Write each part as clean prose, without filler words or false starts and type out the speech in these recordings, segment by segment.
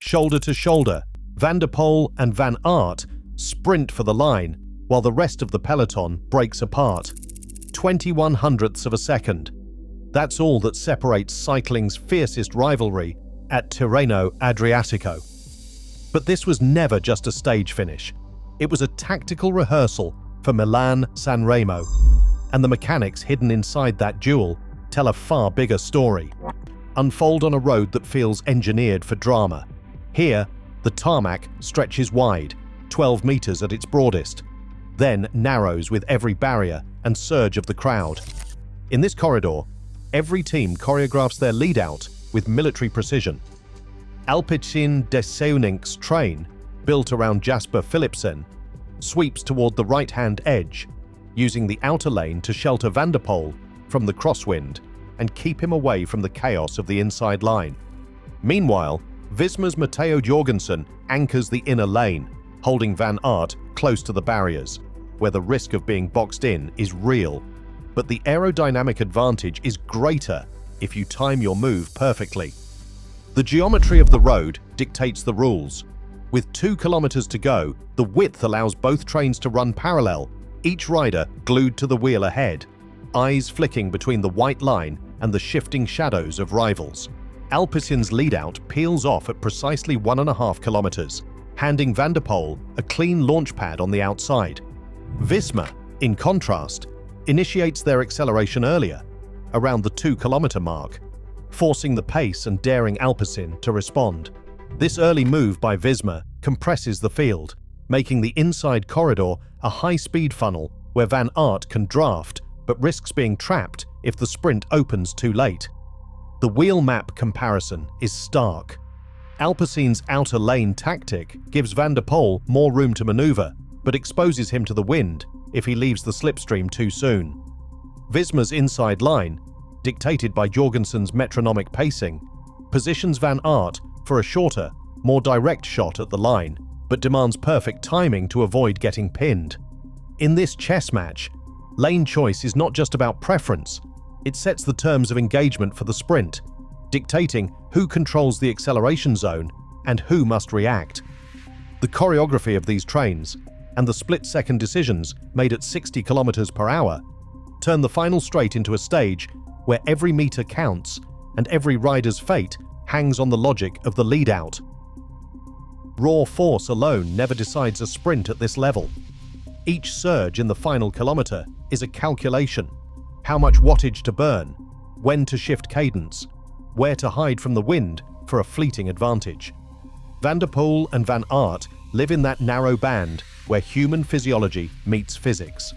Shoulder to shoulder, Van der Poel and Van Aert sprint for the line while the rest of the peloton breaks apart. 21 hundredths of a second. That's all that separates cycling's fiercest rivalry at Tirreno Adriatico. But this was never just a stage finish. It was a tactical rehearsal for Milan Sanremo, and the mechanics hidden inside that duel tell a far bigger story. Unfold on a road that feels engineered for drama. Here, the tarmac stretches wide, 12 meters at its broadest, then narrows with every barrier and surge of the crowd. In this corridor, every team choreographs their lead-out with military precision. Alpecin Desaunink's train, built around Jasper Philipsen, sweeps toward the right-hand edge, using the outer lane to shelter Van der Poel from the crosswind and keep him away from the chaos of the inside line. Meanwhile, Visma's Matteo Jorgensen anchors the inner lane, holding Van Aert close to the barriers, where the risk of being boxed in is real. But the aerodynamic advantage is greater if you time your move perfectly. The geometry of the road dictates the rules. With 2 kilometers to go, the width allows both trains to run parallel, each rider glued to the wheel ahead, eyes flicking between the white line and the shifting shadows of rivals. Alpecin's lead-out peels off at precisely 1.5 kilometers, handing Van der Poel a clean launch pad on the outside. Visma, in contrast, initiates their acceleration earlier, around the 2-kilometer mark, forcing the pace and daring Alpecin to respond. This early move by Visma compresses the field, making the inside corridor a high-speed funnel where Van Aert can draft but risks being trapped if the sprint opens too late. The wheel map comparison is stark. Alpecin's outer lane tactic gives Van der Poel more room to maneuver, but exposes him to the wind if he leaves the slipstream too soon. Visma's inside line, dictated by Jorgensen's metronomic pacing, positions Van Aert for a shorter, more direct shot at the line, but demands perfect timing to avoid getting pinned. In this chess match, lane choice is not just about preference, it sets the terms of engagement for the sprint, dictating who controls the acceleration zone and who must react. The choreography of these trains and the split-second decisions made at 60 kilometers per hour turn the final straight into a stage where every meter counts and every rider's fate hangs on the logic of the lead-out. Raw force alone never decides a sprint at this level. Each surge in the final kilometer is a calculation: how much wattage to burn, when to shift cadence, where to hide from the wind for a fleeting advantage. Van der Poel and Van Aert live in that narrow band where human physiology meets physics.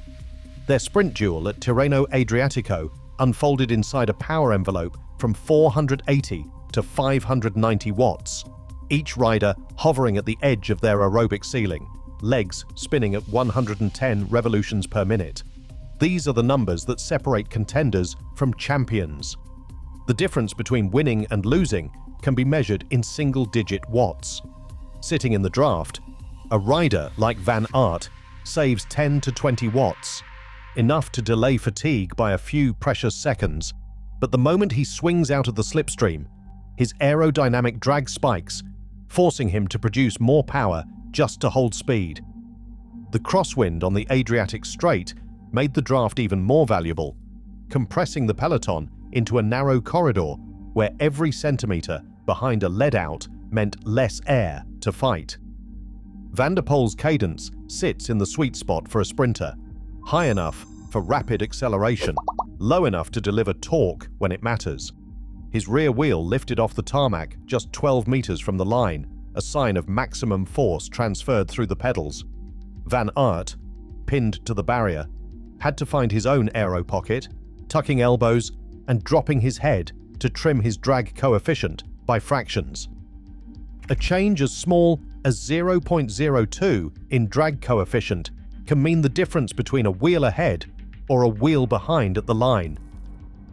Their sprint duel at Tirreno Adriatico unfolded inside a power envelope from 480 to 590 watts, each rider hovering at the edge of their aerobic ceiling, legs spinning at 110 revolutions per minute. These are the numbers that separate contenders from champions. The difference between winning and losing can be measured in single-digit watts. Sitting in the draft, a rider like Van Aert saves 10 to 20 watts, enough to delay fatigue by a few precious seconds, but the moment he swings out of the slipstream, his aerodynamic drag spikes, forcing him to produce more power just to hold speed. The crosswind on the Adriatic Strait made the draft even more valuable, compressing the peloton into a narrow corridor where every centimeter behind a lead-out meant less air to fight. Van der Poel's cadence sits in the sweet spot for a sprinter, high enough for rapid acceleration, low enough to deliver torque when it matters. His rear wheel lifted off the tarmac just 12 meters from the line, a sign of maximum force transferred through the pedals. Van Aert, pinned to the barrier, had to find his own aero pocket, tucking elbows and dropping his head to trim his drag coefficient by fractions. A change as small as 0.02 in drag coefficient can mean the difference between a wheel ahead or a wheel behind at the line.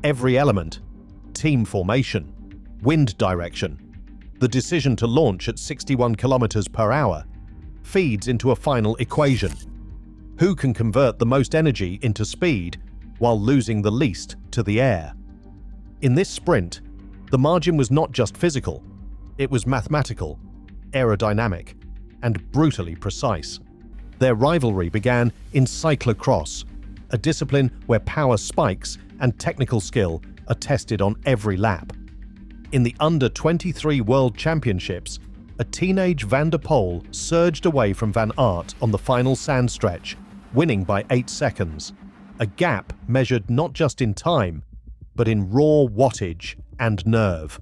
Every element, team formation, wind direction, the decision to launch at 61 kilometers per hour, feeds into a final equation. Who can convert the most energy into speed while losing the least to the air? In this sprint, the margin was not just physical, it was mathematical. aerodynamic and brutally precise. Their rivalry began in cyclocross, a discipline where power spikes and technical skill are tested on every lap. In the Under-23 World Championships, a teenage Van der Poel surged away from Van Aert on the final sand stretch, winning by 8 seconds, a gap measured not just in time, but in raw wattage and nerve.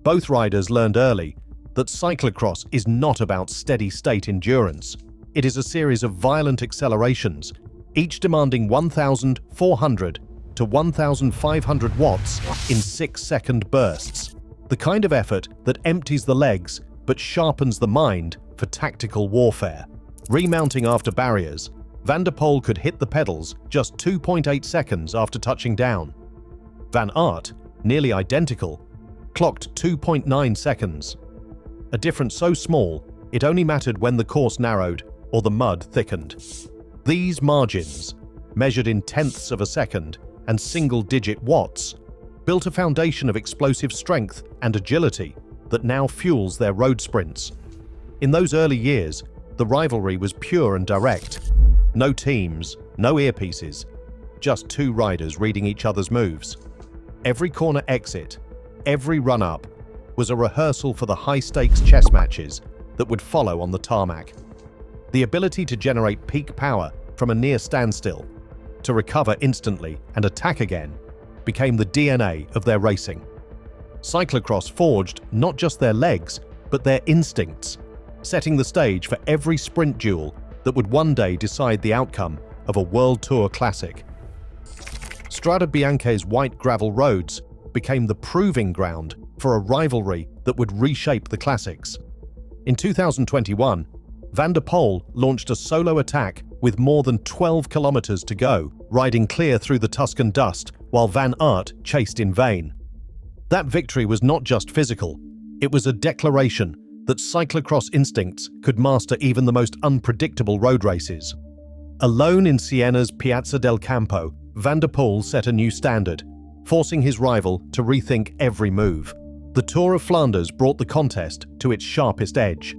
Both riders learned early that cyclocross is not about steady-state endurance. It is a series of violent accelerations, each demanding 1,400 to 1,500 watts in 6-second bursts, the kind of effort that empties the legs but sharpens the mind for tactical warfare. Remounting after barriers, Van der Poel could hit the pedals just 2.8 seconds after touching down. Van Aert, nearly identical, clocked 2.9 seconds. A difference so small, it only mattered when the course narrowed or the mud thickened. These margins, measured in tenths of a second and single-digit watts, built a foundation of explosive strength and agility that now fuels their road sprints. In those early years, the rivalry was pure and direct. No teams, no earpieces, just two riders reading each other's moves. Every corner exit, every run-up, was a rehearsal for the high-stakes chess matches that would follow on the tarmac. The ability to generate peak power from a near standstill, to recover instantly and attack again, became the DNA of their racing. Cyclocross forged not just their legs, but their instincts, setting the stage for every sprint duel that would one day decide the outcome of a World Tour classic. Strade Bianche's white gravel roads became the proving ground for a rivalry that would reshape the classics. In 2021, Van der Poel launched a solo attack with more than 12 kilometers to go, riding clear through the Tuscan dust while Van Aert chased in vain. That victory was not just physical, it was a declaration that cyclocross instincts could master even the most unpredictable road races. Alone in Siena's Piazza del Campo, Van der Poel set a new standard, forcing his rival to rethink every move. The Tour of Flanders brought the contest to its sharpest edge.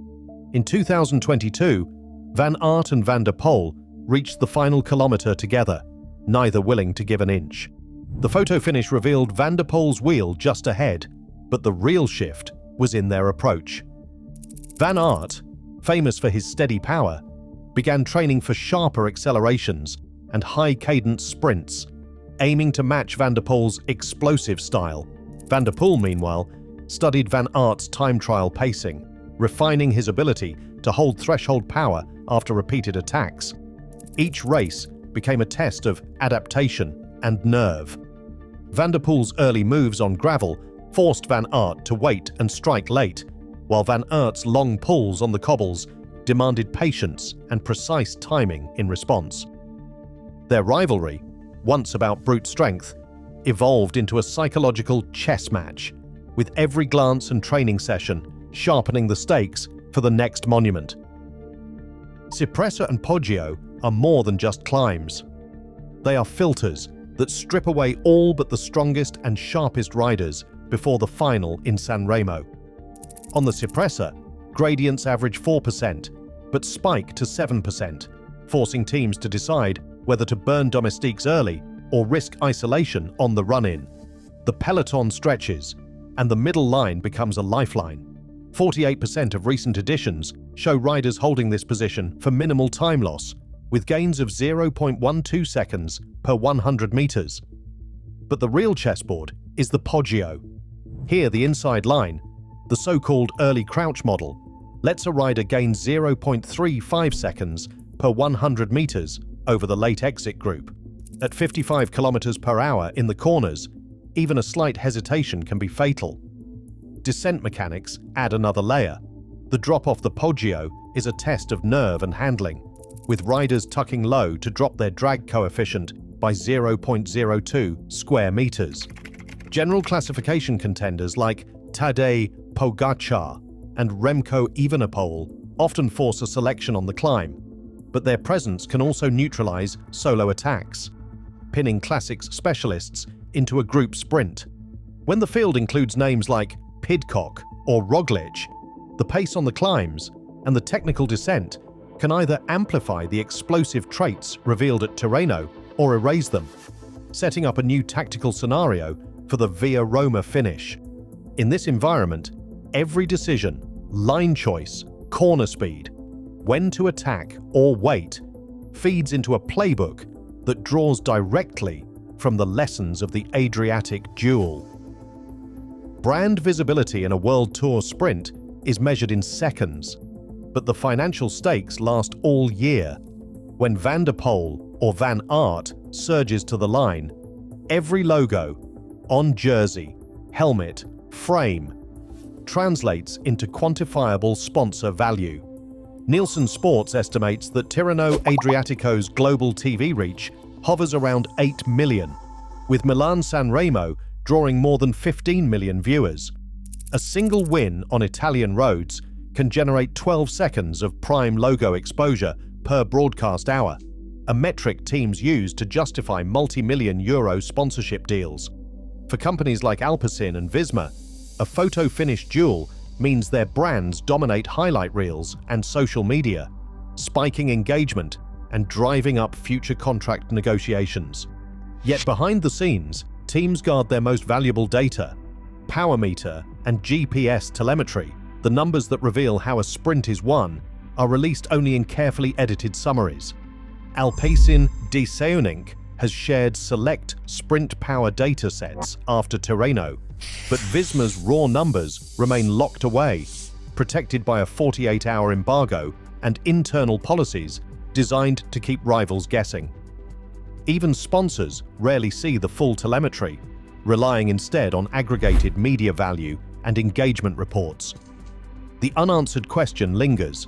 In 2022, Van Aert and Van der Poel reached the final kilometer together, neither willing to give an inch. The photo finish revealed Van der Poel's wheel just ahead, but the real shift was in their approach. Van Aert, famous for his steady power, began training for sharper accelerations and high-cadence sprints, aiming to match Van der Poel's explosive style. Van der Poel, meanwhile, studied Van Aert's time trial pacing, refining his ability to hold threshold power after repeated attacks. Each race became a test of adaptation and nerve. Van der Poel's early moves on gravel forced Van Aert to wait and strike late, while Van Aert's long pulls on the cobbles demanded patience and precise timing in response. Their rivalry, once about brute strength, evolved into a psychological chess match, with every glance and training session sharpening the stakes for the next monument. Cipressa and Poggio are more than just climbs. They are filters that strip away all but the strongest and sharpest riders before the final in Sanremo. On the Cipressa, gradients average 4%, but spike to 7%, forcing teams to decide whether to burn domestiques early or risk isolation on the run-in. The peloton stretches, and the middle line becomes a lifeline. 48% of recent editions show riders holding this position for minimal time loss, with gains of 0.12 seconds per 100 meters. But the real chessboard is the Poggio. Here, the inside line, the so-called early crouch model, lets a rider gain 0.35 seconds per 100 meters over the late exit group. At 55 kilometers per hour in the corners, even a slight hesitation can be fatal. Descent mechanics add another layer. The drop off the Poggio is a test of nerve and handling, with riders tucking low to drop their drag coefficient by 0.02 square meters. General classification contenders like Tadej Pogačar and Remco Evenepoel often force a selection on the climb, but their presence can also neutralize solo attacks, pinning classics specialists into a group sprint. When the field includes names like Pidcock or Roglic, The pace on the climbs and the technical descent can either amplify the explosive traits revealed at Tirreno or erase them, setting up a new tactical scenario for the Via Roma finish. In this environment, every decision, line choice, corner speed, when to attack or wait, feeds into a playbook that draws directly from the lessons of the Adriatic Duel. Brand visibility in a World Tour sprint is measured in seconds, but the financial stakes last all year. When Van der Poel or Van Aert surges to the line, every logo on jersey, helmet, frame translates into quantifiable sponsor value. Nielsen Sports estimates that Tirreno Adriatico's global TV reach hovers around 8 million, with Milan Sanremo drawing more than 15 million viewers. A single win on Italian roads can generate 12 seconds of prime logo exposure per broadcast hour, a metric teams use to justify multi-million euro sponsorship deals. For companies like Alpecin and Visma, a photo finish duel means their brands dominate highlight reels and social media, spiking engagement and driving up future contract negotiations. Yet behind the scenes, teams guard their most valuable data, power meter and GPS telemetry. The numbers that reveal how a sprint is won are released only in carefully edited summaries. Alpecin Decided has shared select sprint power data sets after Tirreno, but Visma's raw numbers remain locked away, protected by a 48-hour embargo and internal policies designed to keep rivals guessing. Even sponsors rarely see the full telemetry, relying instead on aggregated media value and engagement reports. The unanswered question lingers: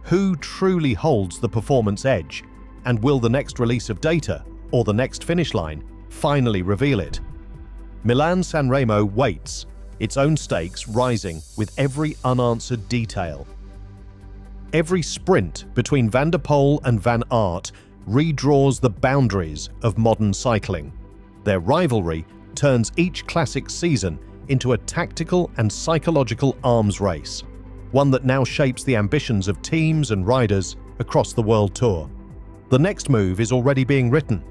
who truly holds the performance edge, and will the next release of data or the next finish line finally reveal it? Milan Sanremo waits, its own stakes rising with every unanswered detail. Every sprint between Van der Poel and Van Aert redraws the boundaries of modern cycling. Their rivalry turns each classic season into a tactical and psychological arms race, one that now shapes the ambitions of teams and riders across the World Tour. The next move is already being written,